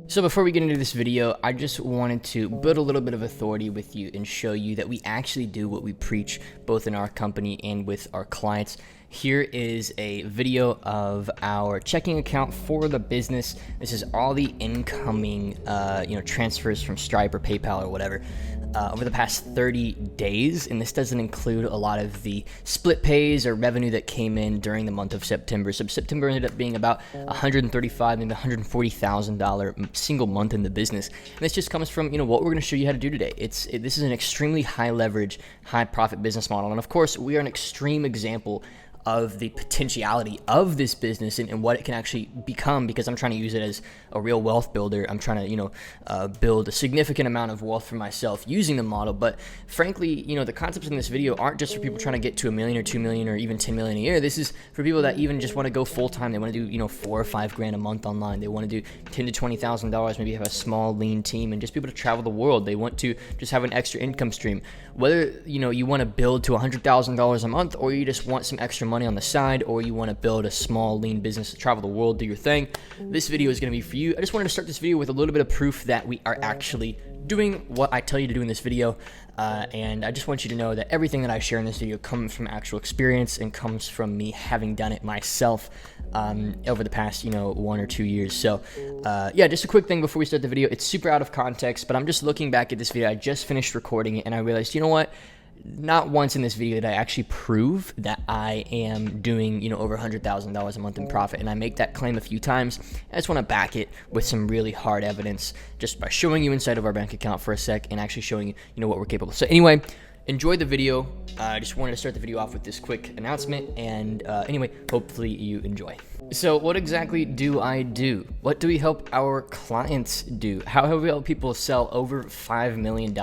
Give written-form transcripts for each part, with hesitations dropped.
So before we get into this video, I just wanted to build a little bit of authority with you and show you that we actually do what we preach both in our company and with our clients. Here is a video of our checking account for the business. This is all the incoming transfers from Stripe or PayPal or whatever over the past 30 days, and this doesn't include a lot of the split pays or revenue that came in during the month of September. So September ended up being about $135,000, maybe $140,000 single month in the business. And this just comes from what we're going to show you how to do today. This is an extremely high leverage, high profit business model, and of course we are an extreme example of the potentiality of this business and what it can actually become, because I'm trying to use it as a real wealth builder. I'm trying to, build a significant amount of wealth for myself using the model. But frankly, the concepts in this video aren't just for people trying to get to $1 million or $2 million or even $10 million a year. This is for people that even just want to go full time. They want to do, $4 or $5 grand a month online. They want to do $10,000 to $20,000, maybe have a small lean team and just be able to travel the world. They want to just have an extra income stream. Whether, you want to build to $100,000 a month, or you just want some extra money on the side, or you want to build a small lean business to travel the world, do your thing, this video is going to be for you. I just wanted to start this video with a little bit of proof that we are actually doing what I tell you to do in this video, and I just want you to know that everything that I share in this video comes from actual experience and comes from me having done it myself over the past 1 or 2 years. So just a quick thing before we start the video. It's super out of context, but I'm just looking back at this video. I just finished recording it and I realized, what, not once in this video did I actually prove that I am doing, over $100,000 a month in profit. And I make that claim a few times. I just want to back it with some really hard evidence, just by showing you inside of our bank account for a sec and actually showing you, what we're capable of. So anyway, enjoy the video. I just wanted to start the video off with this quick announcement. And anyway, hopefully you enjoy. So what exactly do I do? What do we help our clients do? How have we helped people sell over $5 million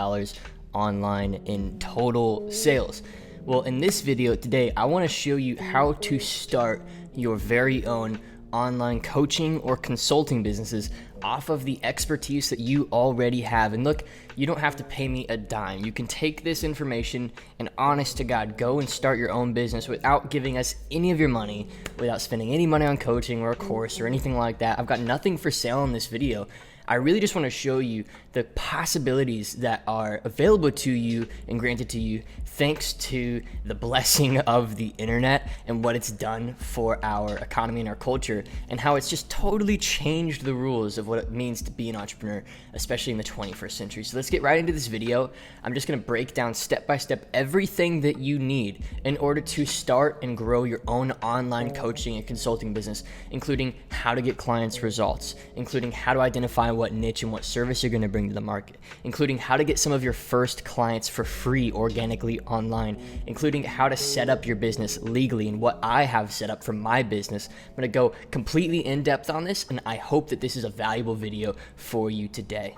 online in total sales? Well, in this video today, I want to show you how to start your very own online coaching or consulting businesses off of the expertise that you already have. And look, you don't have to pay me a dime. You can take this information and, honest to God, go and start your own business without giving us any of your money, without spending any money on coaching or a course or anything like that. I've got nothing for sale in this video. I really just want to show you the possibilities that are available to you and granted to you thanks to the blessing of the internet and what it's done for our economy and our culture, and how it's just totally changed the rules of what it means to be an entrepreneur, especially in the 21st century. So let's get right into this video. I'm just going to break down step by step everything that you need in order to start and grow your own online coaching and consulting business, including how to get clients results, including how to identify what niche and what service you're going to bring to the market, including how to get some of your first clients for free organically online, including how to set up your business legally and what I have set up for my business. I'm going to go completely in depth on this, and I hope that this is a valuable video for you today.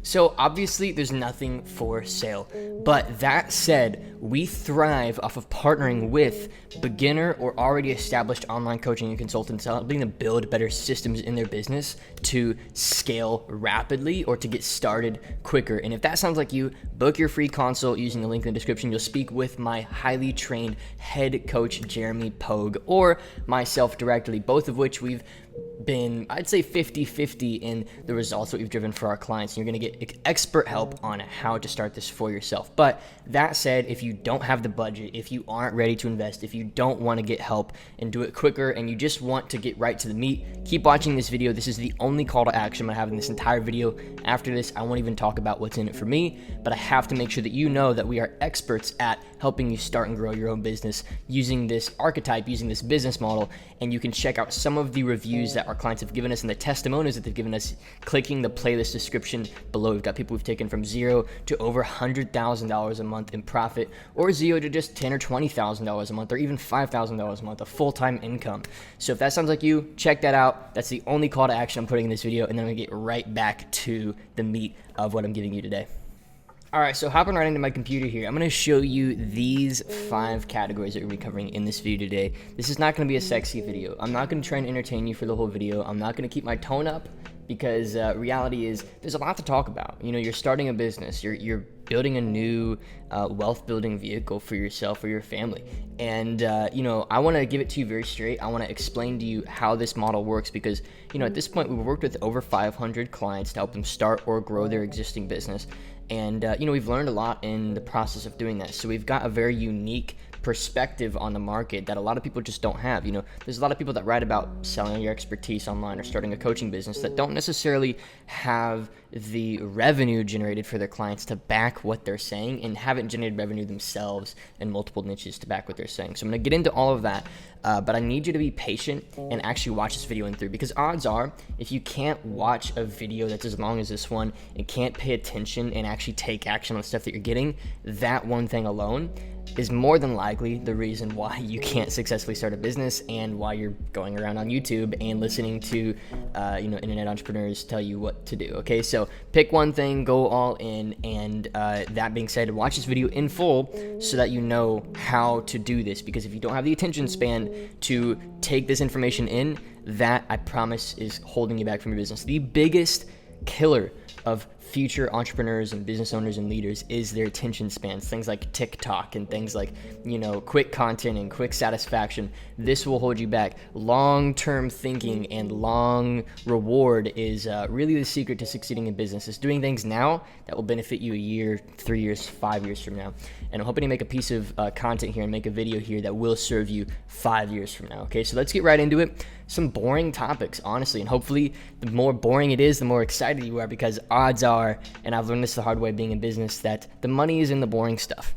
So obviously there's nothing for sale, but that said, we thrive off of partnering with beginner or already established online coaching and consultants, helping them build better systems in their business to scale rapidly or to get started quicker. And if that sounds like you, book your free consult using the link in the description. You'll speak with my highly trained head coach, Jeremy Pogue, or myself directly, both of which we've been, I'd say, 50-50 in the results that we've driven for our clients. And you're going to get expert help on how to start this for yourself. But that said, if you don't have the budget, if you aren't ready to invest, if you don't want to get help and do it quicker, and you just want to get right to the meat, keep watching this video. This is the only call to action I'm going to have in this entire video. After this, I won't even talk about what's in it for me, but I have to make sure that you know that we are experts at helping you start and grow your own business using this archetype, using this business model. And you can check out some of the reviews that our clients have given us and the testimonials that they've given us, clicking the playlist description below. We've got people who've taken from zero to over $100,000 a month in profit, or zero to just $10,000 or $20,000 a month, or even $5,000 a month of full-time income. So if that sounds like you, check that out. That's the only call to action I'm putting in this video, and then I'm gonna get right back to the meat of what I'm giving you today. All right, so hopping right into my computer here, I'm going to show you these 5 categories that we're going to be covering in this video today. This is not going to be a sexy video. I'm not going to try and entertain you for the whole video. I'm not going to keep my tone up because reality is there's a lot to talk about. You're starting a business, you're building a new wealth building vehicle for yourself or your family. And, I want to give it to you very straight. I want to explain to you how this model works because, at this point, we've worked with over 500 clients to help them start or grow their existing business. And, we've learned a lot in the process of doing that. So we've got a very unique perspective on the market that a lot of people just don't have. There's a lot of people that write about selling your expertise online or starting a coaching business that don't necessarily have the revenue generated for their clients to back what they're saying and haven't generated revenue themselves in multiple niches to back what they're saying. So I'm going to get into all of that, but I need you to be patient and actually watch this video in through, because odds are if you can't watch a video that's as long as this one and can't pay attention and actually take action on the stuff that you're getting, that one thing alone is more than likely the reason why you can't successfully start a business and why you're going around on YouTube and listening to, internet entrepreneurs tell you what to do. Okay, so pick one thing, go all in, and that being said, watch this video in full so that you know how to do this. Because if you don't have the attention span to take this information in, that I promise is holding you back from your business. The biggest killer of future entrepreneurs and business owners and leaders is their attention spans. Things like TikTok and things like, quick content and quick satisfaction. This will hold you back. Long-term thinking and long reward is really the secret to succeeding in business. It's doing things now that will benefit you a year, 3 years, 5 years from now. And I'm hoping to make a piece of content here and make a video here that will serve you 5 years from now. Okay, so let's get right into it. Some boring topics, honestly, and hopefully the more boring it is, the more excited you are, because odds are, and I've learned this the hard way being in business, that the money is in the boring stuff.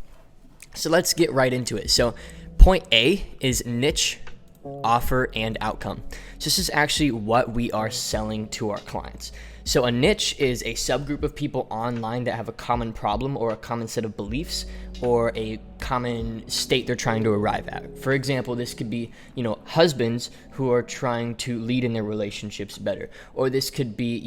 So let's get right into it. So point A is niche, offer, and outcome. So this is actually what we are selling to our clients. So a niche is a subgroup of people online that have a common problem or a common set of beliefs or a common state they're trying to arrive at. For example, this could be, husbands who are trying to lead in their relationships better. Or this could be,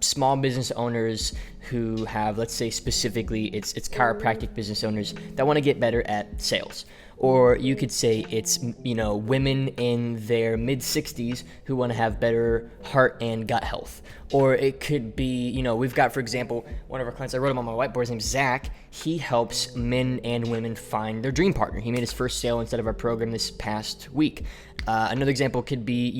small business owners who have, let's say specifically, it's chiropractic business owners that want to get better at sales. Or you could say it's, women in their mid-60s who want to have better heart and gut health. Or it could be, we've got, for example, one of our clients, I wrote him on my whiteboard, his name's Zach. He helps men and women find their dream partner. He made his first sale inside of our program this past week. Another example could be,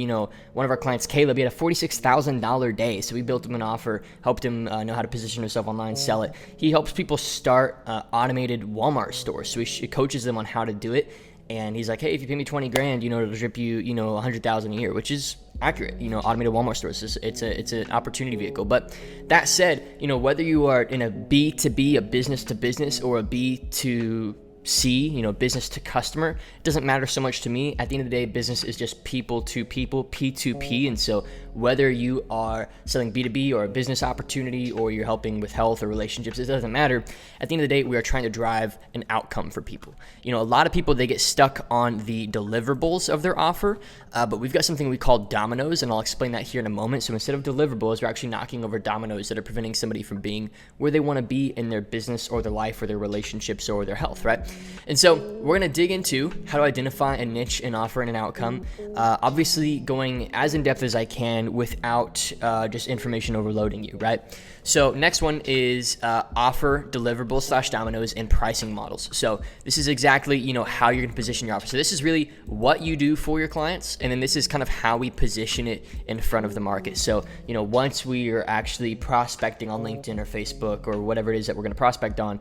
one of our clients, Caleb, he had a $46,000 day. So we built him an offer, helped him know how to position himself online, sell it. He helps people start automated Walmart stores. So he coaches them on how to do it. And he's like, hey, if you pay me 20 grand, it'll drip you, 100,000 a year, which is accurate. Automated Walmart stores, it's an opportunity vehicle. But that said, whether you are in a B2B, a business to business, or a B2C, business to customer, it doesn't matter so much to me. At the end of the day, business is just people to people, P2P. And so whether you are selling B2B or a business opportunity, or you're helping with health or relationships, it doesn't matter. At the end of the day, we are trying to drive an outcome for people. A lot of people, they get stuck on the deliverables of their offer, but we've got something we call dominoes, and I'll explain that here in a moment. So instead of deliverables, we're actually knocking over dominoes that are preventing somebody from being where they want to be in their business or their life or their relationships or their health, right? And so we're going to dig into how to identify a niche, an offer, and an outcome, obviously going as in depth as I can without just information overloading you, right? So next one is offer, deliverables / dominoes, and pricing models. So this is exactly, how you're going to position your offer. So this is really what you do for your clients, and then this is kind of how we position it in front of the market. So, once we are actually prospecting on LinkedIn or Facebook or whatever it is that we're going to prospect on,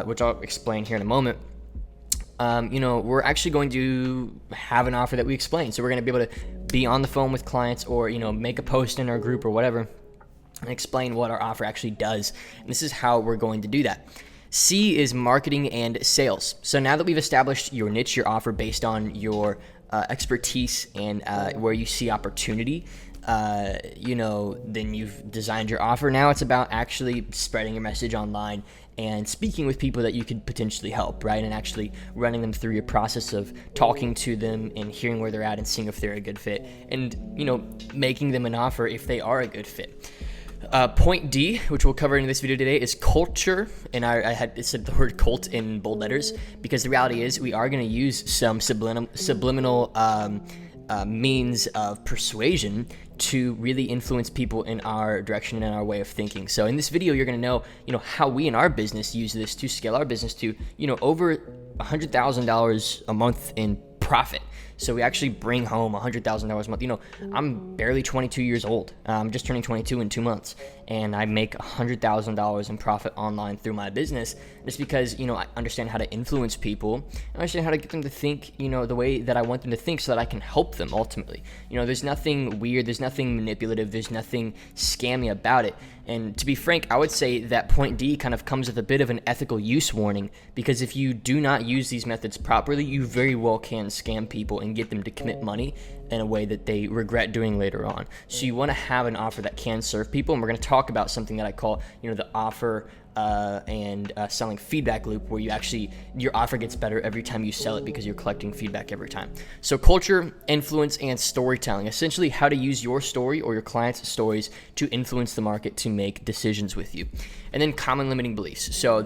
which I'll explain here in a moment, we're actually going to have an offer that we explain. So we're going to be able to be on the phone with clients or, make a post in our group or whatever and explain what our offer actually does. And this is how we're going to do that. C is marketing and sales. So now that we've established your niche, your offer based on your expertise and where you see opportunity, then you've designed your offer. Now it's about actually spreading your message online and speaking with people that you could potentially help, right? And actually running them through your process of talking to them and hearing where they're at and seeing if they're a good fit and, making them an offer if they are a good fit. Point D, which we'll cover in this video today, is culture. And I had said the word cult in bold letters because the reality is we are going to use some subliminal means of persuasion to really influence people in our direction and our way of thinking. So in this video, you're going to know, how we in our business use this to scale our business to, over $100,000 a month in profit. So we actually bring home $100,000 a month. I'm barely 22 years old. I'm just turning 22 in 2 months, and I make $100,000 in profit online through my business. Just because, I understand how to influence people. I understand how to get them to think, the way that I want them to think so that I can help them ultimately. There's nothing weird. There's nothing manipulative. There's nothing scammy about it. And to be frank, I would say that point D kind of comes with a bit of an ethical use warning, because if you do not use these methods properly, you very well can scam people and get them to commit money in a way that they regret doing later on. So you want to have an offer that can serve people. And we're going to talk about something that I call, the offer and selling feedback loop, where your offer gets better every time you sell it because you're collecting feedback every time. So culture, influence, and storytelling, essentially how to use your story or your clients' stories to influence the market to make decisions with you. And then common limiting beliefs. So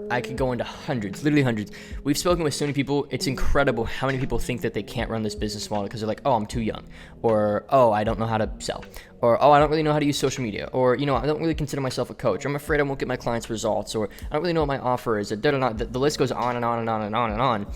I could go into hundreds, literally hundreds. We've spoken with so many people. It's incredible how many people think that they can't run this business model because they're like, oh, I'm too young, or, oh, I don't know how to sell, or, oh, I don't really know how to use social media, or, I don't really consider myself a coach. I'm afraid I won't get my clients results, or I don't really know what my offer is. The list goes on and on and on and on and on.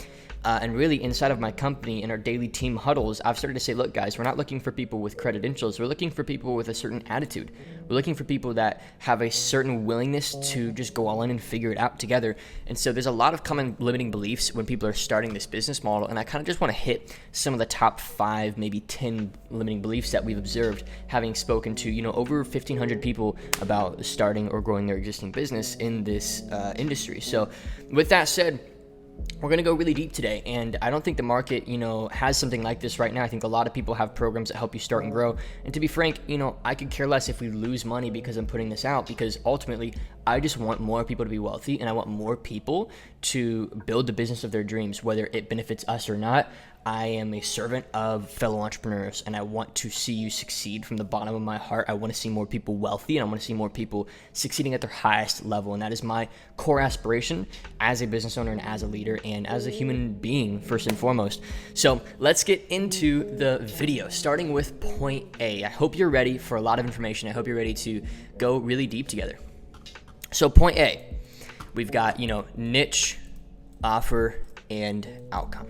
And really, inside of my company, in our daily team huddles, I've started to say, look, guys, we're not looking for people with credentials. We're looking for people with a certain attitude. We're looking for people that have a certain willingness to just go all in and figure it out together. And so there's a lot of common limiting beliefs when people are starting this business model. And I kind of just want to hit some of the top 5, maybe 10 limiting beliefs that we've observed, having spoken to, over 1,500 people about starting or growing their existing business in this industry. So with that said, we're going to go really deep today, and I don't think the market, has something like this right now. I think a lot of people have programs that help you start and grow, and to be frank, I could care less if we lose money because I'm putting this out, because ultimately, I just want more people to be wealthy, and I want more people to build the business of their dreams, whether it benefits us or not. I am a servant of fellow entrepreneurs, and I want to see you succeed from the bottom of my heart. I want to see more people wealthy, and I want to see more people succeeding at their highest level, and that is my core aspiration as a business owner and as a leader and as a human being, first and foremost. So let's get into the video, starting with point A. I hope you're ready for a lot of information. I hope you're ready to go really deep together. So point A, we've got, niche, offer, and outcome.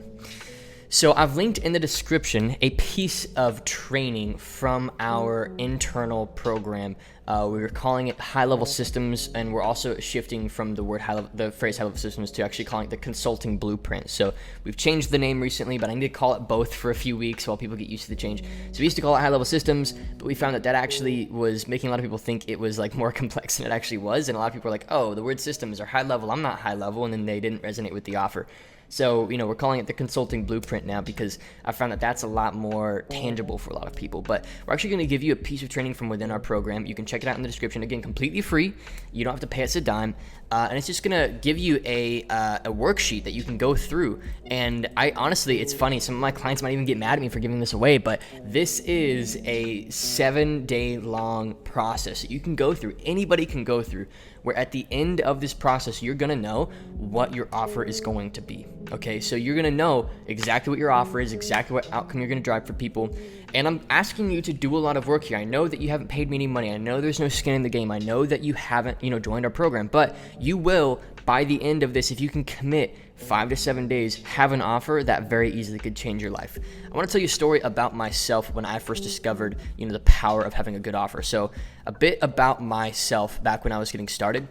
So I've linked in the description a piece of training from our internal program. We were calling it high-level systems, and we're also shifting from the phrase high-level systems to actually calling it the consulting blueprint. So we've changed the name recently, but I need to call it both for a few weeks while people get used to the change. So we used to call it high-level systems, but we found that actually was making a lot of people think it was like more complex than it actually was, and a lot of people were like, oh, the word systems are high-level, I'm not high-level, and then they didn't resonate with the offer. So, we're calling it the consulting blueprint now because I found that that's a lot more tangible for a lot of people. But we're actually going to give you a piece of training from within our program. You can check it out in the description. Again, completely free. You don't have to pay us a dime. And it's just going to give you a worksheet that you can go through. And honestly, it's funny. Some of my clients might even get mad at me for giving this away, but this is a 7-day long process that you can go through. Anybody can go through, where at the end of this process, you're going to know what your offer is going to be. Okay, so you're going to know exactly what your offer is, exactly what outcome you're going to drive for people. And I'm asking you to do a lot of work here. I know that you haven't paid me any money. I know there's no skin in the game. I know that you haven't, joined our program, but you will, by the end of this, if you can commit 5 to 7 days, have an offer that very easily could change your life. I want to tell you a story about myself when I first discovered, the power of having a good offer. So a bit about myself back when I was getting started.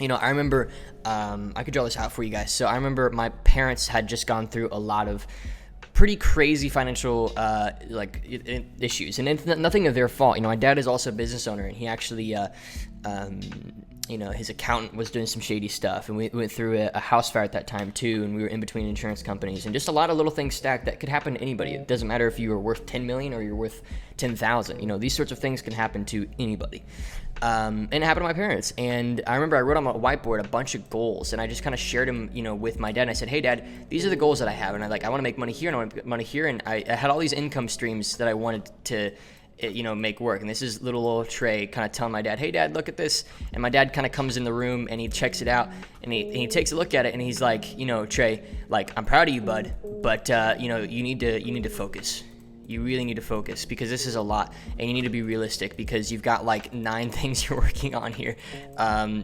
I remember, I could draw this out for you guys. So I remember my parents had just gone through a lot of pretty crazy financial issues, and it's nothing of their fault. My dad is also a business owner, and he actually his accountant was doing some shady stuff, and we went through a house fire at that time too, and we were in between insurance companies, and just a lot of little things stacked that could happen to anybody. It doesn't matter if you are worth 10 million or you're worth 10,000. These sorts of things can happen to anybody. And it happened to my parents. And I remember I wrote on a whiteboard a bunch of goals, and I just kind of shared them, with my dad. And I said, hey, Dad, these are the goals that I have. And I want to make money here, and I want to make money here. And I had all these income streams that I wanted to, make work. And this is little old Trey kind of telling my dad, hey, Dad, look at this. And my dad kind of comes in the room, and he checks it out, and he takes a look at it, and he's like, Trey, I'm proud of you, bud, but, you need to focus. You really need to focus, because this is a lot, and you need to be realistic, because you've got like 9 things you're working on here.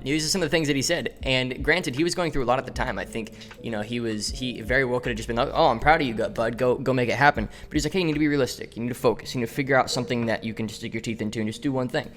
These are some of the things that he said, and granted, he was going through a lot at the time. I think, he very well could have just been like, oh, I'm proud of you, bud, go make it happen. But he's like, hey, you need to be realistic. You need to focus. You need to figure out something that you can stick your teeth into and just do one thing.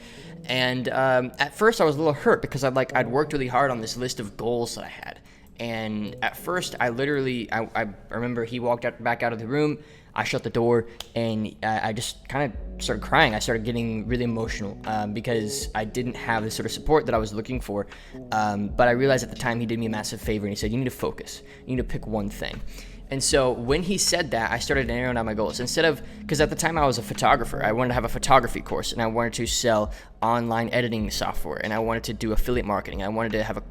And at first, I was a little hurt, because I'd worked really hard on this list of goals that I had. And at first, I remember he walked back out of the room. I shut the door, and I just kind of started crying. I started getting really emotional because I didn't have the sort of support that I was looking for. But I realized at the time he did me a massive favor, and he said, you need to focus. You need to pick one thing. And so when he said that, I started narrowing down my goals. Because at the time I was a photographer, I wanted to have a photography course, and I wanted to sell online editing software, and I wanted to do affiliate marketing. I wanted to have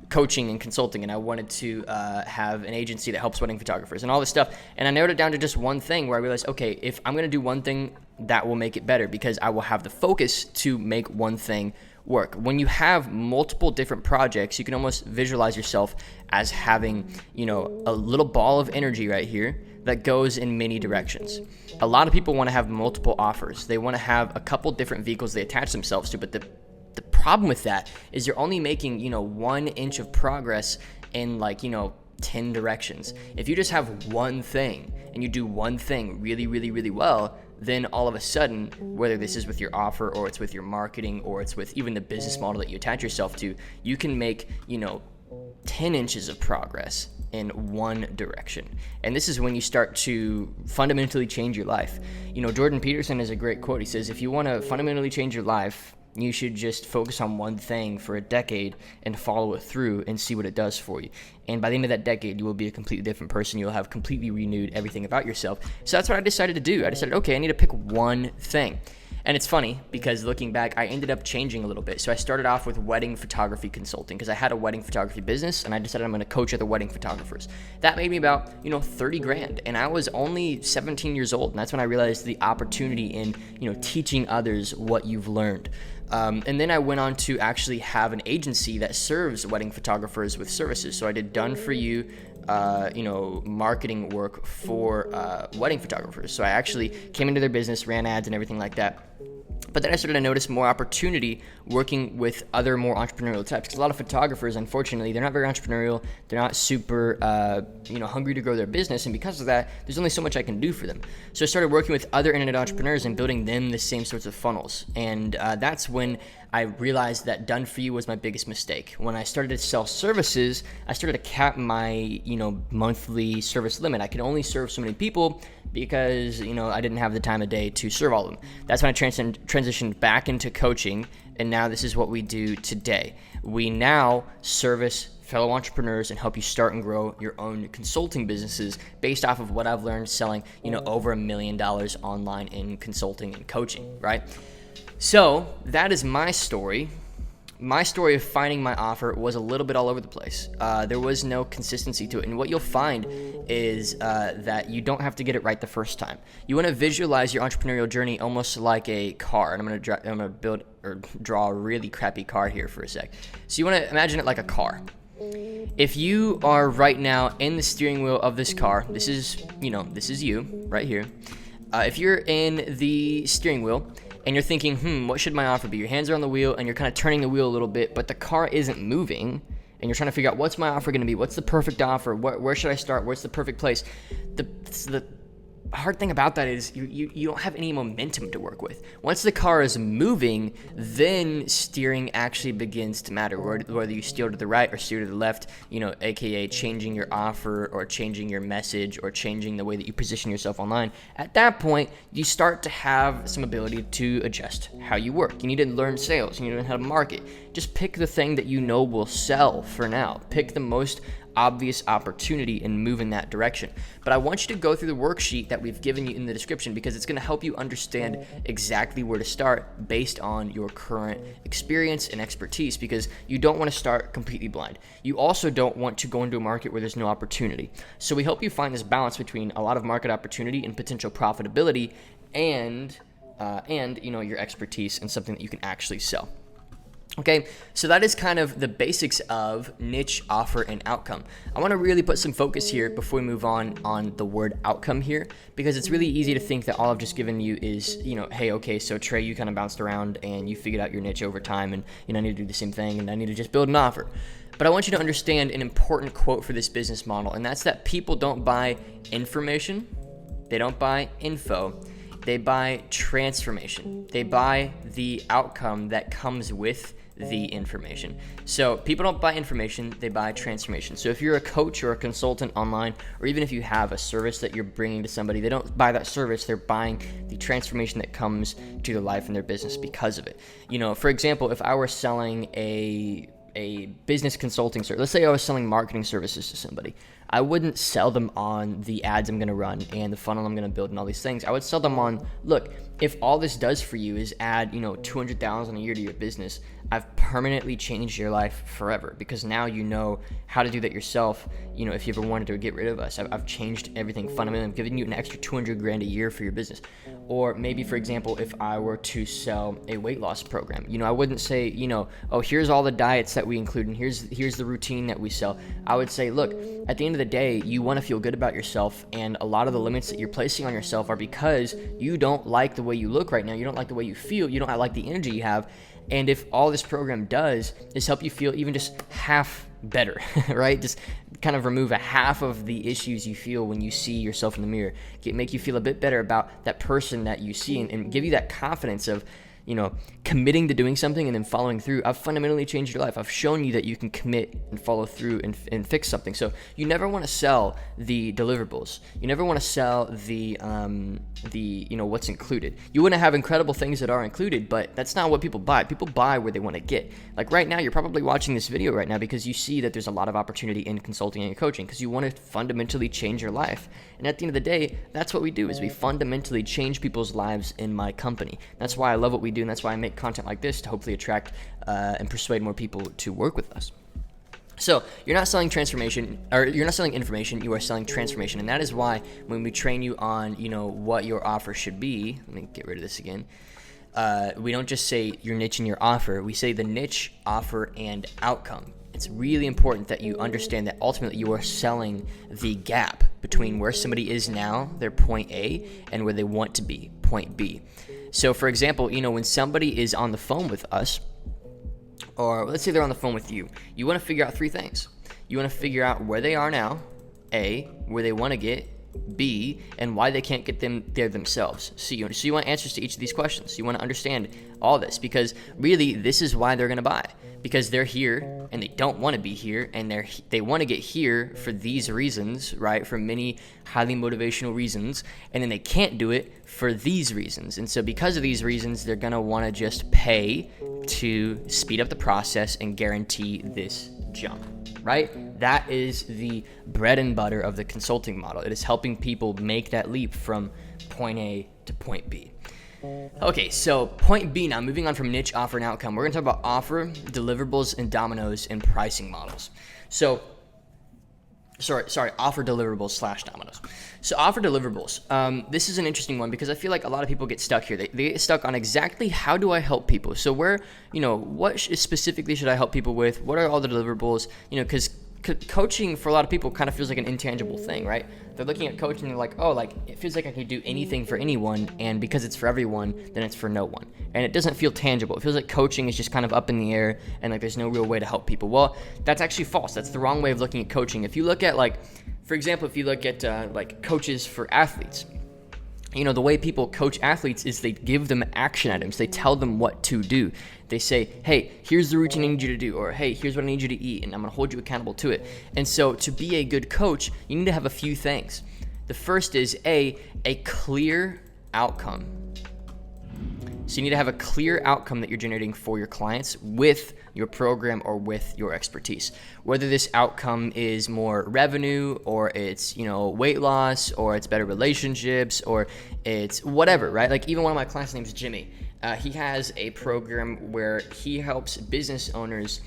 coaching and consulting, and I wanted to have an agency that helps wedding photographers and all this stuff. And I narrowed it down to just one thing, where I realized, okay, if I'm going to do one thing, that will make it better, because I will have the focus to make one thing work. When you have multiple different projects, you can almost visualize yourself as having, a little ball of energy right here that goes in many directions. A lot of people want to have multiple offers. They want to have a couple different vehicles they attach themselves to, but the problem with that is you're only making 1 inch of progress in 10 directions. If you just have one thing and you do one thing really, really, really well, then all of a sudden, whether this is with your offer or it's with your marketing or it's with even the business model that you attach yourself to, you can make 10 inches of progress in one direction. And this is when you start to fundamentally change your life. Jordan Peterson has a great quote. He says, if you want to fundamentally change your life, you should just focus on one thing for a decade and follow it through and see what it does for you. And by the end of that decade, you will be a completely different person. You'll have completely renewed everything about yourself. So that's what I decided to do. I decided, okay, I need to pick one thing. And it's funny, because looking back, I ended up changing a little bit. So I started off with wedding photography consulting, because I had a wedding photography business, and I decided I'm going to coach other wedding photographers. That made me about, 30 grand. And I was only 17 years old. And that's when I realized the opportunity in, teaching others what you've learned. And then I went on to actually have an agency that serves wedding photographers with services. So I did done for you, marketing work for wedding photographers. So I actually came into their business, ran ads and everything like that. But then I started to notice more opportunity working with other more entrepreneurial types. Because a lot of photographers, unfortunately, they're not very entrepreneurial. They're not super, hungry to grow their business. And because of that, there's only so much I can do for them. So I started working with other internet entrepreneurs and building them the same sorts of funnels. And that's when I realized that done for you was my biggest mistake. When I started to sell services, I started to cap my, monthly service limit. I could only serve so many people because, I didn't have the time of day to serve all of them. That's when I transitioned back into coaching, and now this is what we do today. We now service fellow entrepreneurs and help you start and grow your own consulting businesses based off of what I've learned selling, over $1 million online in consulting and coaching, right? So that is my story. My story of finding my offer was a little bit all over the place. There was no consistency to it. And what you'll find is that you don't have to get it right the first time. You want to visualize your entrepreneurial journey almost like a car. And I'm going to build or draw a really crappy car here for a sec. So you want to imagine it like a car. If you are right now in the steering wheel of this car, this is you right here. If you're in the steering wheel, and you're thinking, what should my offer be? Your hands are on the wheel, and you're kind of turning the wheel a little bit, but the car isn't moving, and you're trying to figure out, what's my offer going to be? What's the perfect offer? Where should I start? What's the perfect place? The hard thing about that is you don't have any momentum to work with. Once the car is moving, then steering actually begins to matter, whether you steer to the right or steer to the left, aka changing your offer or changing your message or changing the way that you position yourself online. At that point, you start to have some ability to adjust how you work. You need to learn sales. You need to learn how to market. Just pick the thing that you know will sell for now. Pick the most obvious opportunity and move in that direction. But I want you to go through the worksheet that we've given you in the description, because it's going to help you understand exactly where to start based on your current experience and expertise, because you don't want to start completely blind. You also don't want to go into a market where there's no opportunity. So we help you find this balance between a lot of market opportunity and potential profitability and your expertise and something that you can actually sell. Okay, so that is kind of the basics of niche, offer, and outcome. I want to really put some focus here before we move on the word outcome here, because it's really easy to think that all I've just given you is, hey, okay, so Trey, you kind of bounced around and you figured out your niche over time, and I need to do the same thing, and I need to just build an offer. But I want you to understand an important quote for this business model, and that's that people don't buy information, they don't buy info, they buy transformation. They buy the outcome that comes with the information. So people don't buy information, they buy transformation. So if you're a coach or a consultant online, or even if you have a service that you're bringing to somebody, they don't buy that service, they're buying the transformation that comes to their life and their business because of it. For example, if I were selling a business consulting service, let's say I was selling marketing services to somebody, I wouldn't sell them on the ads I'm going to run and the funnel I'm going to build and all these things. I would sell them on, look, if all this does for you is add, $200,000 a year to your business, I've permanently changed your life forever, because now you know how to do that yourself. If you ever wanted to get rid of us, I've changed everything fundamentally. I'm giving you an extra $200,000 a year for your business. Or maybe, for example, if I were to sell a weight loss program, I wouldn't say, oh, here's all the diets that we include and here's the routine that we sell. I would say, look, at the end of the day, you want to feel good about yourself, and a lot of the limits that you're placing on yourself are because you don't like the way you look right now, you don't like the way you feel, you don't like the energy you have. And if all this program does is help you feel even just half better, right? Just kind of remove a half of the issues you feel when you see yourself in the mirror, make you feel a bit better about that person that you see, and give you that confidence of, committing to doing something and then following through. I've fundamentally changed your life. I've shown you that you can commit and follow through and fix something. So you never want to sell the deliverables. You never want to sell the what's included. You want to have incredible things that are included, but that's not what people buy. People buy where they want to get. Like right now, you're probably watching this video right now because you see that there's a lot of opportunity in consulting and coaching, because you want to fundamentally change your life. And at the end of the day, that's what we do, is we fundamentally change people's lives in my company. That's why I love what we do, and that's why I make content like this, to hopefully attract and persuade more people to work with us. So you're not selling transformation, or you're not selling information, you are selling transformation. And that is why when we train you on, what your offer should be, let me get rid of this again. We don't just say your niche and your offer, we say the niche, offer, and outcome. It's really important that you understand that ultimately you are selling the gap between where somebody is now, their point A, and where they want to be, point B. So for example, when somebody is on the phone with us, or let's say they're on the phone with you, you want to figure out three things. You want to figure out where they are now, A, where they want to get, B, and why they can't get them there themselves. So you want answers to each of these questions. You want to understand all this, because really this is why they're going to buy, because they're here and they don't want to be here, and they want to get here for these reasons, right? For many highly motivational reasons, and then they can't do it for these reasons. And so because of these reasons, they're going to want to just pay to speed up the process and guarantee this jump, right? That is the bread and butter of the consulting model. It is helping people make that leap from point A to point B. Okay, so point B now, moving on from niche, offer, and outcome. We're going to talk about offer, deliverables, and dominoes, and pricing models. So, offer, deliverables / dominoes. So offer deliverables. This is an interesting one because I feel like a lot of people get stuck here. They get stuck on exactly how do I help people. So what specifically should I help people with? What are all the deliverables? Because coaching for a lot of people kind of feels like an intangible thing, right? They're looking at coaching and they're like, oh, like it feels like I can do anything for anyone, and because it's for everyone, then it's for no one. And it doesn't feel tangible. It feels like coaching is just kind of up in the air and like there's no real way to help people. Well, that's actually false. That's the wrong way of looking at coaching. If you look at for example, if you look at coaches for athletes, the way people coach athletes is they give them action items. They tell them what to do. They say, hey, here's the routine I need you to do, or hey, here's what I need you to eat, and I'm going to hold you accountable to it. And so to be a good coach, you need to have a few things. The first is a clear outcome. So you need to have a clear outcome that you're generating for your clients with your program or with your expertise. Whether this outcome is more revenue, or it's, weight loss, or it's better relationships, or it's whatever, right? Like even one of my clients' name is Jimmy. He has a program where he helps business owners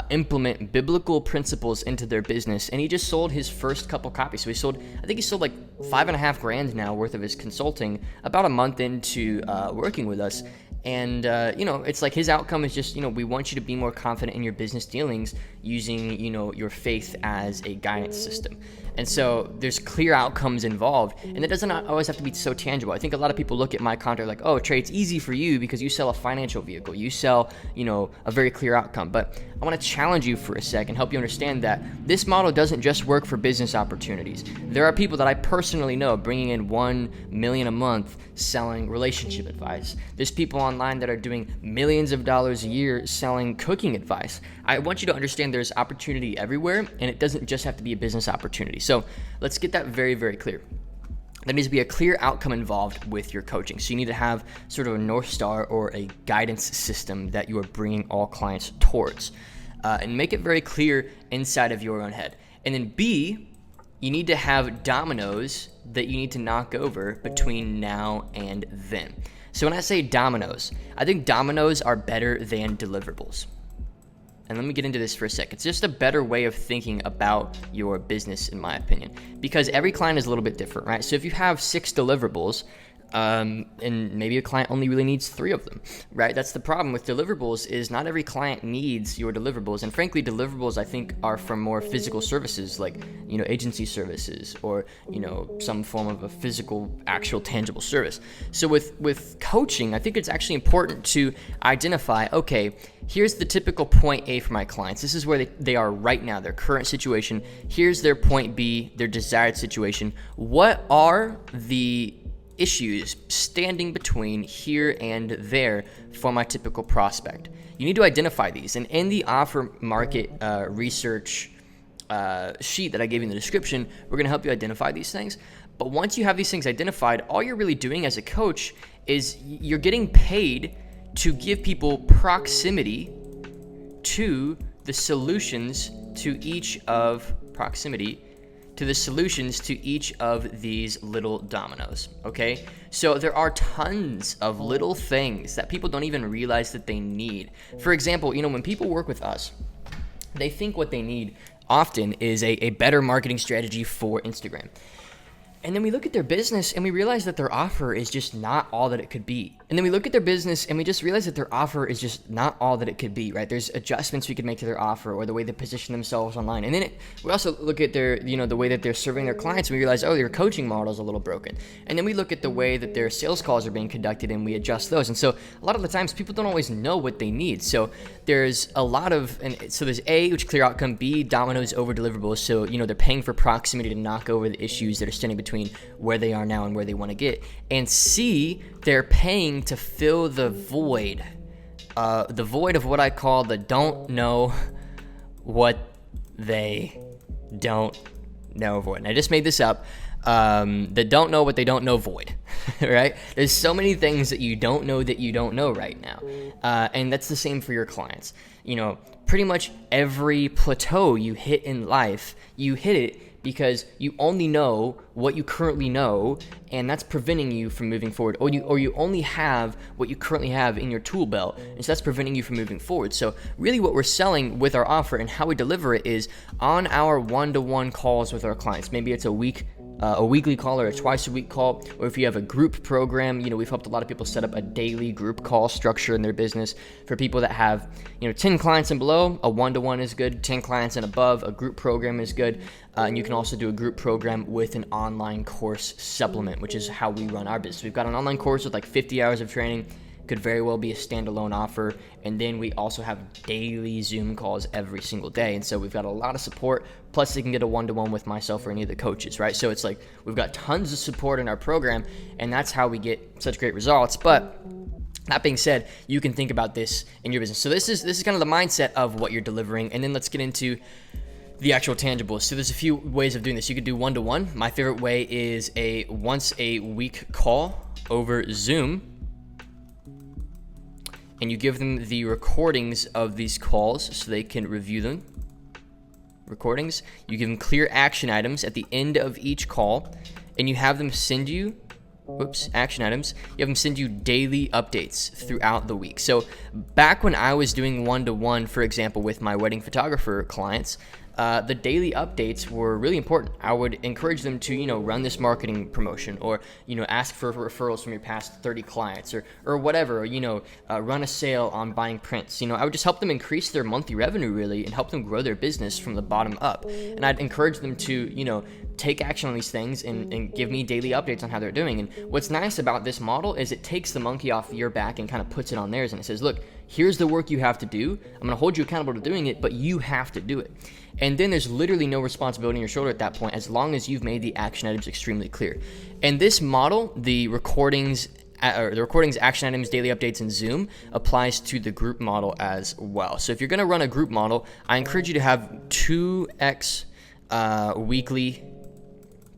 implement biblical principles into their business, and he just sold his first couple copies. So I think he sold like $5,500 now worth of his consulting about a month into working with us. And, it's like his outcome is just, we want you to be more confident in your business dealings using, your faith as a guidance system. And so there's clear outcomes involved, and it doesn't always have to be so tangible. I think a lot of people look at my content like, oh, Trey, it's easy for you because you sell a financial vehicle. You sell, a very clear outcome. But I want to challenge you for a second, help you understand that this model doesn't just work for business opportunities. There are people that I personally know bringing in $1 million a month selling relationship advice. There's people online that are doing millions of dollars a year selling cooking advice. I want you to understand there's opportunity everywhere, and it doesn't just have to be a business opportunity. So let's get that very, very clear. There needs to be a clear outcome involved with your coaching. So you need to have sort of a North Star or a guidance system that you are bringing all clients towards, and make it very clear inside of your own head. And then B, you need to have dominoes that you need to knock over between now and then. So when I say dominoes, I think dominoes are better than deliverables. And let me get into this for a sec. It's just a better way of thinking about your business, in my opinion, because every client is a little bit different, right? So if you have 6 deliverables, and maybe a client only really needs 3 of them, right? That's the problem with deliverables, is not every client needs your deliverables. And frankly, deliverables, I think, are from more physical services like, agency services or, some form of a physical, actual, tangible service. So with coaching, I think it's actually important to identify, okay, here's the typical point A for my clients. This is where they are right now, their current situation. Here's their point B, their desired situation. What are the issues standing between here and there for my typical prospect? You need to identify these. And in the offer market research sheet that I gave you in the description, we're going to help you identify these things. But once you have these things identified, all you're really doing as a coach is you're getting paid to give people proximity to the solutions to each of these little dominoes, okay? So there are tons of little things that people don't even realize that they need. For example, when people work with us, they think what they need often is a better marketing strategy for Instagram. And then we look at their business and we realize that their offer is just not all that it could be. And then we look at their business and we just realize that their offer is just not all that it could be, right? There's adjustments we could make to their offer or the way they position themselves online. And then we also look at their, the way that they're serving their clients, and we realize, oh, their coaching model is a little broken. And then we look at the way that their sales calls are being conducted and we adjust those. And so a lot of the times people don't always know what they need. So there's a lot of, and so there's A, which clear outcome, B, dominoes over deliverables. So, they're paying for proximity to knock over the issues that are standing between where they are now and where they want to get. And C, they're paying to fill the void of what I call the don't know what they don't know void. And I just made this up. The don't know what they don't know void, right? There's so many things that you don't know right now. And that's the same for your clients. Pretty much every plateau you hit in life, you hit it because you only know what you currently know, and that's preventing you from moving forward. Or you only have what you currently have in your tool belt, and so that's preventing you from moving forward. So really what we're selling with our offer and how we deliver it is on our one-to-one calls with our clients. Maybe it's a weekly call or a twice a week call, or if you have a group program, we've helped a lot of people set up a daily group call structure in their business. For people that have 10 clients and below, a one-to-one is good. 10 clients and above, a group program is good. And you can also do a group program with an online course supplement, which is how we run our business. We've got an online course with like 50 hours of training. Could very well be a standalone offer. And then we also have daily Zoom calls every single day. And so we've got a lot of support. Plus you can get a one-to-one with myself or any of the coaches, right? So it's like we've got tons of support in our program, and that's how we get such great results. But that being said, you can think about this in your business. So this is kind of the mindset of what you're delivering. And then let's get into the actual tangibles. So there's a few ways of doing this. You could do one-to-one. My favorite way is a once a week call over Zoom. And you give them the recordings of these calls so they can review them. Recordings. You give them clear action items at the end of each call, and you have them send you action items. You have them send you daily updates throughout the week. So back when I was doing one-to-one, for example, with my wedding photographer clients, the daily updates were really important. I would encourage them to, run this marketing promotion, or, ask for referrals from your past 30 clients, or whatever, or, run a sale on buying prints. I would just help them increase their monthly revenue really and help them grow their business from the bottom up. And I'd encourage them to, take action on these things and give me daily updates on how they're doing. And what's nice about this model is it takes the monkey off your back and kind of puts it on theirs, and it says, look, here's the work you have to do. I'm going to hold you accountable to doing it, but you have to do it. And then there's literally no responsibility on your shoulder at that point, as long as you've made the action items extremely clear. And this model, the recordings, action items, daily updates, and Zoom, applies to the group model as well. So if you're going to run a group model, I encourage you to have 2x weekly,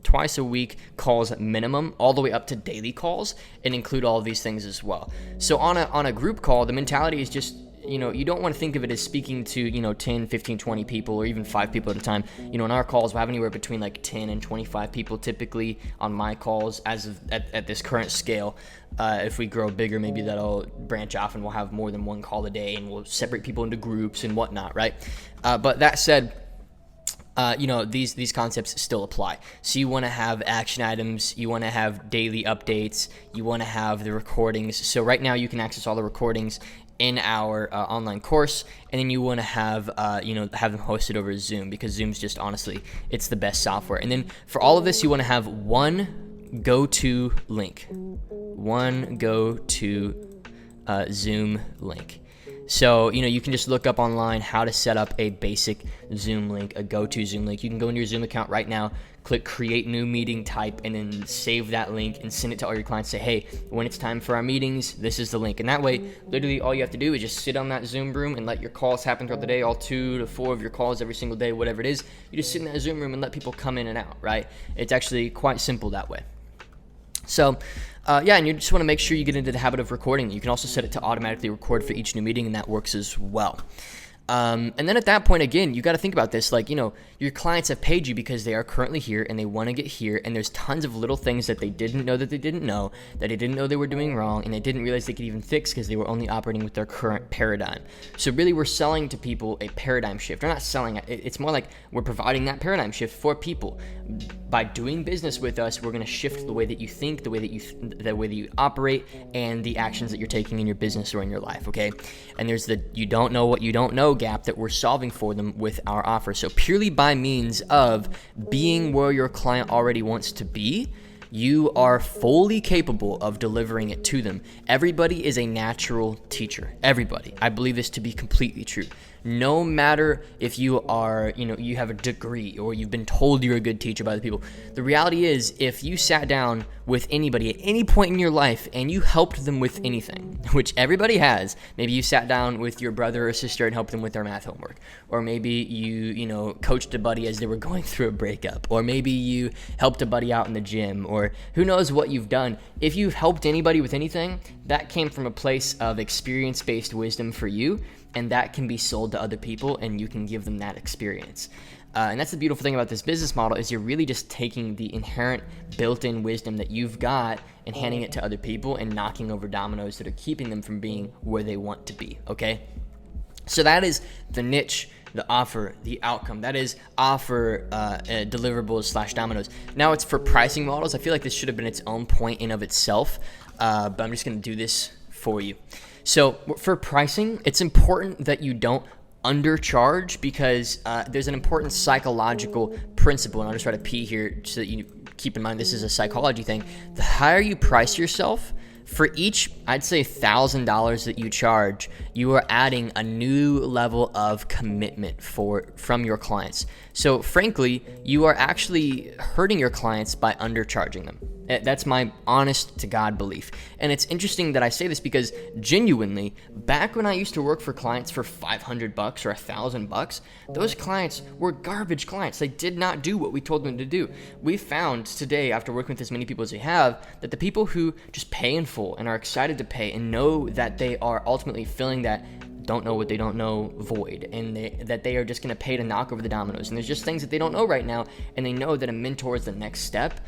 twice a week calls minimum, all the way up to daily calls, and include all of these things as well. So on a group call, the mentality is just, you don't want to think of it as speaking to, 10, 15, 20 people, or even 5 people at a time. In our calls, we'll have anywhere between like 10 and 25 people typically on my calls at this current scale. If we grow bigger, maybe that'll branch off and we'll have more than one call a day, and we'll separate people into groups and whatnot, right? But that said, these concepts still apply. So you want to have action items, you want to have daily updates, you want to have the recordings. So right now you can access all the recordings in our online course, and then you want to have have them hosted over Zoom, because Zoom's just, honestly, it's the best software. And then for all of this, you want to have one go-to link, one go-to Zoom link. So, you can just look up online how to set up a basic Zoom link, a go-to Zoom link. You can go into your Zoom account right now, click create new meeting type, and then save that link and send it to all your clients. Say, hey, when it's time for our meetings, this is the link. And that way, literally all you have to do is just sit on that Zoom room and let your calls happen throughout the day, all 2 to 4 of your calls every single day, whatever it is. You just sit in that Zoom room and let people come in and out, right? It's actually quite simple that way. So, and you just want to make sure you get into the habit of recording. You can also set it to automatically record for each new meeting, and that works as well. And then at that point, again, you got to think about this. Like, your clients have paid you because they are currently here and they want to get here. And there's tons of little things that they didn't know that they didn't know, that they didn't know they were doing wrong, and they didn't realize they could even fix because they were only operating with their current paradigm. So really, we're selling to people a paradigm shift. We're not selling it. It's more like we're providing that paradigm shift for people. By doing business with us, we're going to shift the way that you think, the way that you operate, and the actions that you're taking in your business or in your life, okay? And there's the you don't know what you don't know gap that we're solving for them with our offer. So purely by means of being where your client already wants to be, you are fully capable of delivering it to them. Everybody is a natural teacher. Everybody. I believe this to be completely true. No matter if you are, you have a degree or you've been told you're a good teacher by other people. The reality is, if you sat down with anybody at any point in your life and you helped them with anything, which everybody has, maybe you sat down with your brother or sister and helped them with their math homework, or maybe you coached a buddy as they were going through a breakup, or maybe you helped a buddy out in the gym, or who knows what you've done. If you've helped anybody with anything, that came from a place of experience-based wisdom for you, and that can be sold to other people, and you can give them that experience. And that's the beautiful thing about this business model, is you're really just taking the inherent built-in wisdom that you've got and handing it to other people and knocking over dominoes that are keeping them from being where they want to be, okay? So that is the niche, the offer, the outcome. That is offer, deliverables / dominoes. Now it's for pricing models. I feel like this should have been its own point in of itself, but I'm just going to do this for you. So for pricing, it's important that you don't undercharge, because there's an important psychological principle, and I'll just write a P here so that you keep in mind this is a psychology thing. The higher you price yourself, for each, I'd say, $1,000 that you charge, you are adding a new level of commitment from your clients. So frankly, you are actually hurting your clients by undercharging them. That's my honest to God belief. And it's interesting that I say this, because genuinely, back when I used to work for clients for $500 or $1,000, those clients were garbage clients. They did not do what we told them to do. We found today, after working with as many people as we have, that the people who just pay in full and are excited to pay and know that they are ultimately filling that don't know what they don't know void, and that they are just going to pay to knock over the dominoes, and there's just things that they don't know right now, and they know that a mentor is the next step.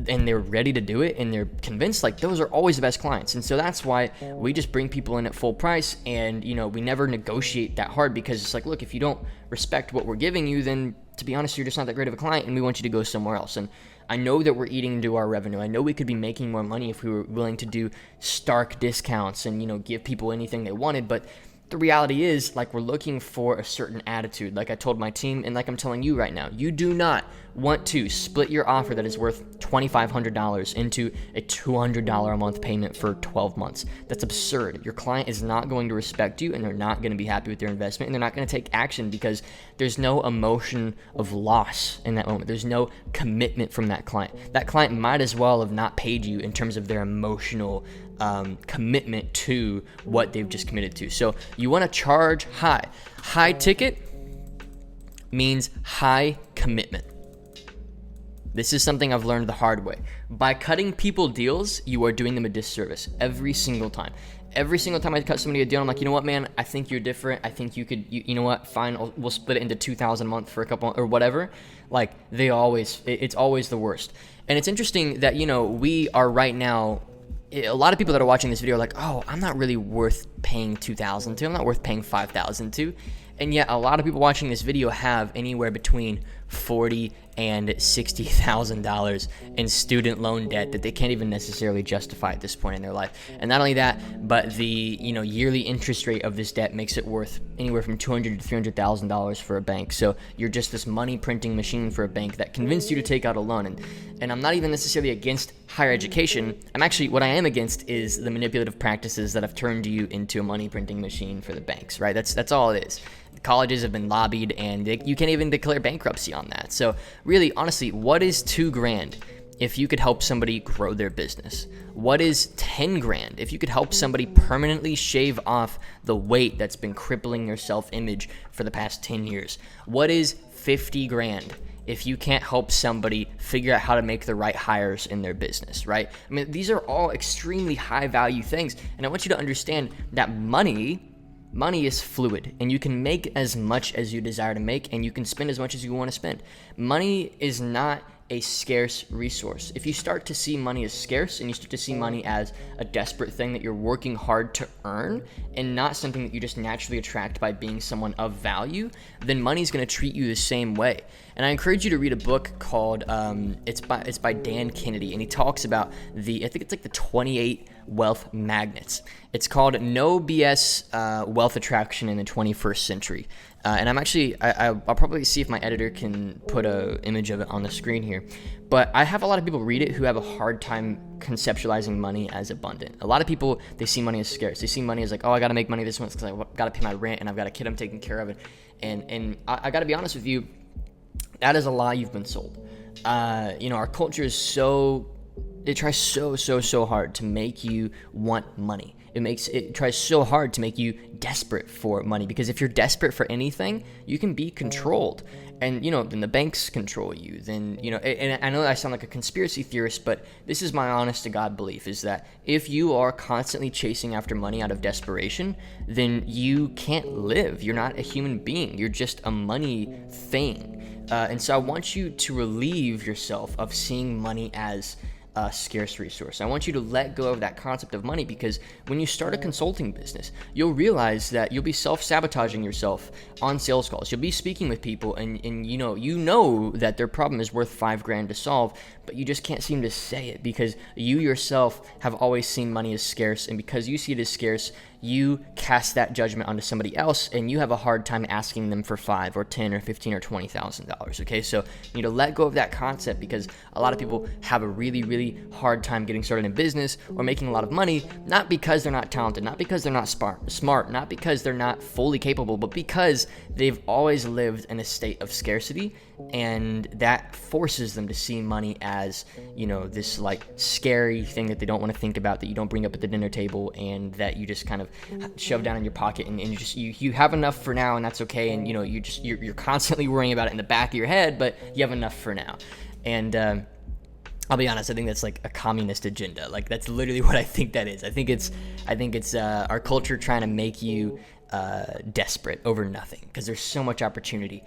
and they're ready to do it and they're convinced, like, those are always the best clients. And so that's why we just bring people in at full price, and we never negotiate that hard, because it's like, look, if you don't respect what we're giving you, then to be honest, you're just not that great of a client, and we want you to go somewhere else. And I know that we're eating into our revenue. I know we could be making more money if we were willing to do stark discounts and give people anything they wanted, but the reality is, like, we're looking for a certain attitude. Like I told my team, and like I'm telling you right now, you do not want to split your offer that is worth $2,500 into a $200 a month payment for 12 months. That's absurd. Your client is not going to respect you, and they're not going to be happy with their investment, and they're not going to take action, because there's no emotion of loss in that moment. There's no commitment from that client. That client might as well have not paid you in terms of their emotional commitment to what they've just committed to. So you want to charge high. High ticket means high commitment. This is something I've learned the hard way. By cutting people deals, you are doing them a disservice every single time. Every single time I cut somebody a deal, I'm like, you know what, man, I think you're different. I think you could, you know what, fine, we'll split it into 2,000 a month for a couple, or whatever. Like, it's always the worst. And it's interesting that, we are right now, a lot of people that are watching this video are like, oh, I'm not really worth paying $2,000 to. I'm not worth paying $5,000 to. And yet a lot of people watching this video have anywhere between $40,000 and $60,000 in student loan debt that they can't even necessarily justify at this point in their life. And not only that, but the yearly interest rate of this debt makes it worth anywhere from $200,000 to $300,000 for a bank. So you're just this money printing machine for a bank that convinced you to take out a loan. And I'm not even necessarily against higher education. What I am against is the manipulative practices that have turned you into a money printing machine for the banks, right? That's all it is. Colleges have been lobbied, and you can't even declare bankruptcy on that. So really, honestly, what is $2,000 if you could help somebody grow their business? What is $10,000 if you could help somebody permanently shave off the weight that's been crippling your self-image for the past 10 years? What is $50,000 if you can't help somebody figure out how to make the right hires in their business, right? I mean, these are all extremely high value things, and I want you to understand that money is fluid, and you can make as much as you desire to make, and you can spend as much as you want to spend. Money is not a scarce resource. If you start to see money as scarce, and you start to see money as a desperate thing that you're working hard to earn, and not something that you just naturally attract by being someone of value, then money's going to treat you the same way. And I encourage you to read a book called it's by Dan Kennedy, and he talks about I think it's like the 28 wealth magnets. It's called No BS Wealth Attraction in the 21st Century. And I'll probably see if my editor can put an image of it on the screen here. But I have a lot of people read it who have a hard time conceptualizing money as abundant. A lot of people, they see money as scarce. They see money as like, oh, I got to make money this month because I got to pay my rent, and I've got a kid I'm taking care of. And I got to be honest with you, that is a lie you've been sold. Our culture is it tries so hard to make you want money. It tries so hard to make you desperate for money, because if you're desperate for anything, you can be controlled. And, then the banks control you. Then, and I know I sound like a conspiracy theorist, but this is my honest to God belief, is that if you are constantly chasing after money out of desperation, then you can't live. You're not a human being. You're just a money thing. And so I want you to relieve yourself of seeing money as a scarce resource. I want you to let go of that concept of money, because when you start a consulting business, you'll realize that you'll be self-sabotaging yourself on sales calls. You'll be speaking with people, and you know that their problem is worth $5,000 to solve, but you just can't seem to say it because you yourself have always seen money as scarce, and because you see it as scarce, you cast that judgment onto somebody else, and you have a hard time asking them for $5,000 or $10,000 or $15,000 or $20,000. Okay, so you need to let go of that concept, because a lot of people have a really hard time getting started in business or making a lot of money, not because they're not talented, not because they're not smart, not because they're not fully capable, but because they've always lived in a state of scarcity, and that forces them to see money as, this like scary thing that they don't want to think about, that you don't bring up at the dinner table, and that you just kind of shove down in your pocket, and you have enough for now, and that's okay, and you're constantly worrying about it in the back of your head, but you have enough for now. And I'll be honest, I think that's like a communist agenda. Like, that's literally what I think that is. I think it's our culture trying to make you desperate over nothing, because there's so much opportunity.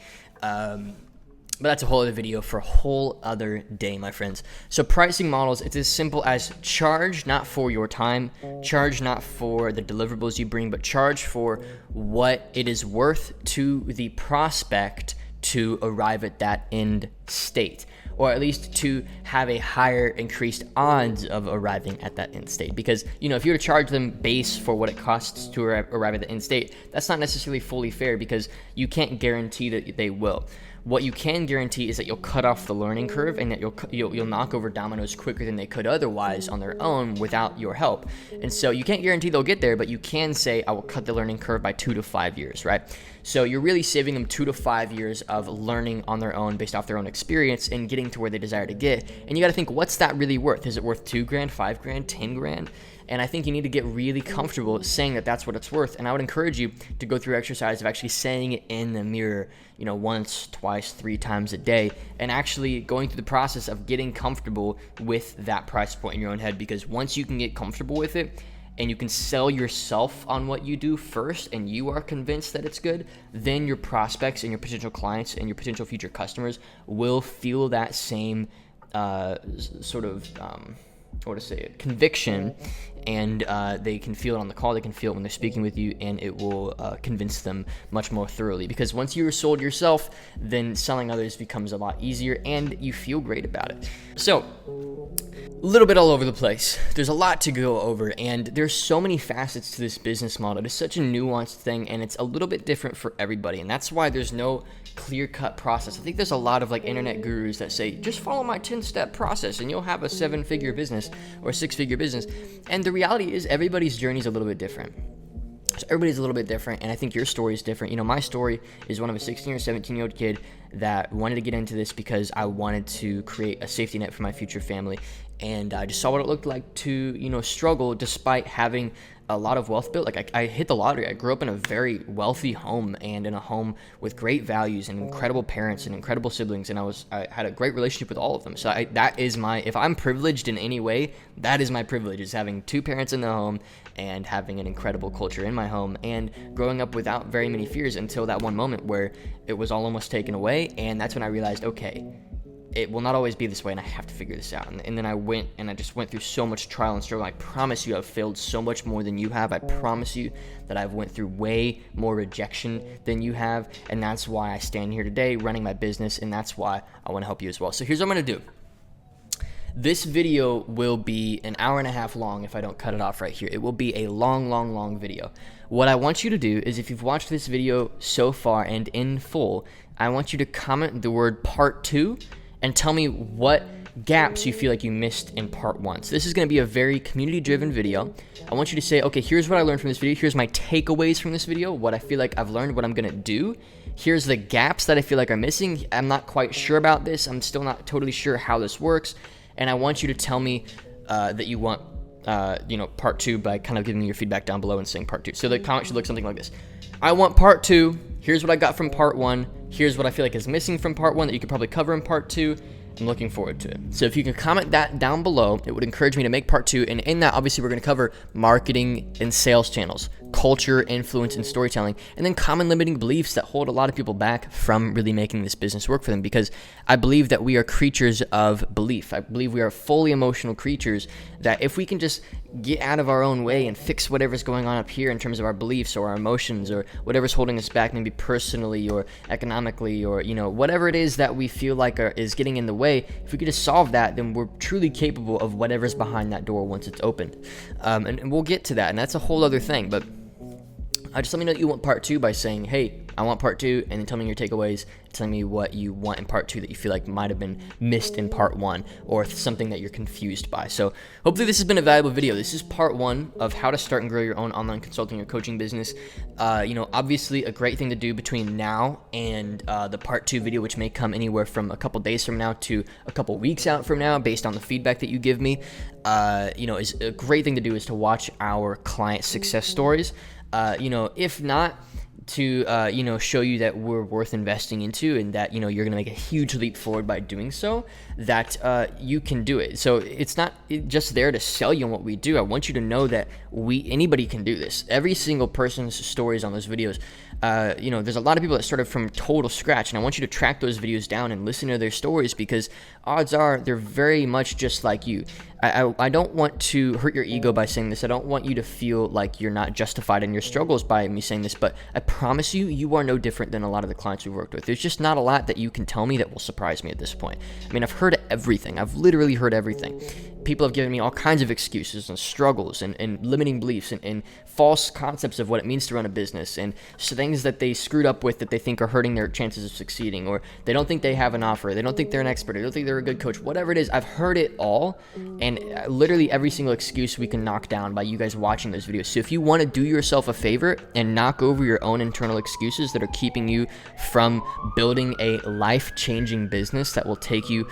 But that's a whole other video for a whole other day, my friends. So pricing models, it's as simple as charge not for your time, charge not for the deliverables you bring, but charge for what it is worth to the prospect to arrive at that end state, or at least to have a higher increased odds of arriving at that end state. Because, if you were to charge them base for what it costs to arrive at the end state, that's not necessarily fully fair, because you can't guarantee that they will. What you can guarantee is that you'll cut off the learning curve, and that you'll knock over dominoes quicker than they could otherwise on their own without your help. And so you can't guarantee they'll get there, but you can say, I will cut the learning curve by 2 to 5 years, right? So you're really saving them 2 to 5 years of learning on their own based off their own experience and getting to where they desire to get. And you got to think, what's that really worth? Is it worth $2,000, $5,000, $10,000? And I think you need to get really comfortable saying that that's what it's worth. And I would encourage you to go through exercise of actually saying it in the mirror, once, twice, 3 times a day, and actually going through the process of getting comfortable with that price point in your own head. Because once you can get comfortable with it, and you can sell yourself on what you do first, and you are convinced that it's good, then your prospects and your potential clients and your potential future customers will feel that same conviction, and they can feel it on the call, they can feel it when they're speaking with you, and it will convince them much more thoroughly. Because once you're sold yourself, then selling others becomes a lot easier, and you feel great about it. So, a little bit all over the place. There's a lot to go over, and there's so many facets to this business model. It's such a nuanced thing, and it's a little bit different for everybody, and that's why there's no clear-cut process. I think there's a lot of internet gurus that say, just follow my 10-step process and you'll have a 7-figure business or a 6-figure business. And the reality is everybody's journey is a little bit different. So everybody's a little bit different, and I think your story is different. My story is one of a 16 or 17-year-old kid that wanted to get into this because I wanted to create a safety net for my future family, and I just saw what it looked like to, struggle despite having a lot of wealth built. I hit the lottery. I grew up in a very wealthy home, and in a home with great values and incredible parents and incredible siblings, and I had a great relationship with all of them. So that is if I'm privileged in any way, that is my privilege, is having 2 parents in the home and having an incredible culture in my home, and growing up without very many fears until that one moment where it was all almost taken away. And that's when I realized, okay, it will not always be this way, and I have to figure this out. And then I just went through so much trial and struggle. I promise you I've failed so much more than you have. I promise you that I've went through way more rejection than you have, and that's why I stand here today running my business, and that's why I want to help you as well. So here's what I'm going to do. This video will be an hour and a half long if I don't cut it off right here. It will be a long video. What I want you to do is, if you've watched this video so far and in full, I want you to comment the word part 2 and tell me what gaps you feel like you missed in part 1. So this is going to be a very community-driven video. I want you to say, okay, here's what I learned from this video. Here's my takeaways from this video, what I feel like I've learned, what I'm going to do. Here's the gaps that I feel like are missing. I'm not quite sure about this. I'm still not totally sure how this works. And I want you to tell me that you want, part 2 by kind of giving me your feedback down below and saying part 2. So the comment should look something like this. I want part 2. Here's what I got from part 1. Here's what I feel like is missing from part 1 that you could probably cover in part 2. I'm looking forward to it. So if you can comment that down below, it would encourage me to make part 2. And in that, obviously, we're going to cover marketing and sales channels, culture, influence, and storytelling, and then common limiting beliefs that hold a lot of people back from really making this business work for them. Because I believe that we are creatures of belief. I believe we are fully emotional creatures, that if we can just get out of our own way and fix whatever's going on up here in terms of our beliefs or our emotions or whatever's holding us back, maybe personally or economically or, whatever it is that we feel like is getting in the way, if we could just solve that, then we're truly capable of whatever's behind that door once it's opened. And we'll get to that, and that's a whole other thing. But just let me know that you want part 2 by saying, hey, I want part 2, and then tell me your takeaways, tell me what you want in part 2 that you feel like might have been missed in part 1, or something that you're confused by. So hopefully this has been a valuable video. This is part 1 of how to start and grow your own online consulting or coaching business. Obviously a great thing to do between now and the part 2 video, which may come anywhere from a couple days from now to a couple weeks out from now, based on the feedback that you give me, is a great thing to do is to watch our client success stories. If not, to show you that we're worth investing into, and that you're gonna make a huge leap forward by doing so, that you can do it. So it's not just there to sell you on what we do. I want you to know that anybody can do this. Every single person's stories on those videos, there's a lot of people that started from total scratch, and I want you to track those videos down and listen to their stories, because odds are they're very much just like you. I don't want to hurt your ego by saying this. I don't want you to feel like you're not justified in your struggles by me saying this, but I promise you, you are no different than a lot of the clients we've worked with. There's just not a lot that you can tell me that will surprise me at this point. I mean, I've heard everything. I've literally heard everything. People have given me all kinds of excuses and struggles and limiting beliefs and false concepts of what it means to run a business, and things that they screwed up with that they think are hurting their chances of succeeding, or they don't think they have an offer, they don't think they're an expert, they don't think they're a good coach, whatever it is. I've heard it all, and literally every single excuse we can knock down by you guys watching those videos. So if you want to do yourself a favor and knock over your own internal excuses that are keeping you from building a life-changing business that will take you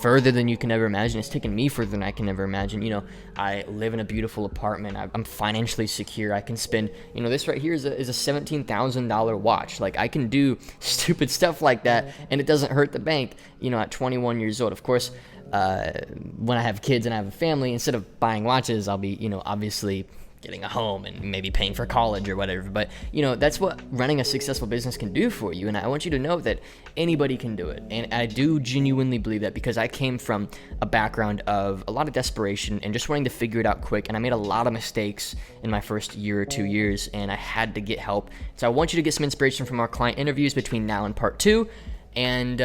further than you can ever imagine. It's taken me further than I can ever imagine. I live in a beautiful apartment. I'm financially secure. I can spend, this right here is a $17,000 watch. Like, I can do stupid stuff like that, and it doesn't hurt the bank, at 21 years old. Of course, when I have kids and I have a family, instead of buying watches, I'll be, obviously getting a home and maybe paying for college or whatever. But, that's what running a successful business can do for you. And I want you to know that anybody can do it. And I do genuinely believe that, because I came from a background of a lot of desperation and just wanting to figure it out quick. And I made a lot of mistakes in my first year or 2 years, and I had to get help. So I want you to get some inspiration from our client interviews between now and part 2, and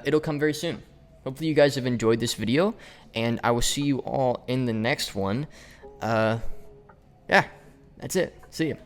it'll come very soon. Hopefully you guys have enjoyed this video, and I will see you all in the next one. Yeah, that's it. See you.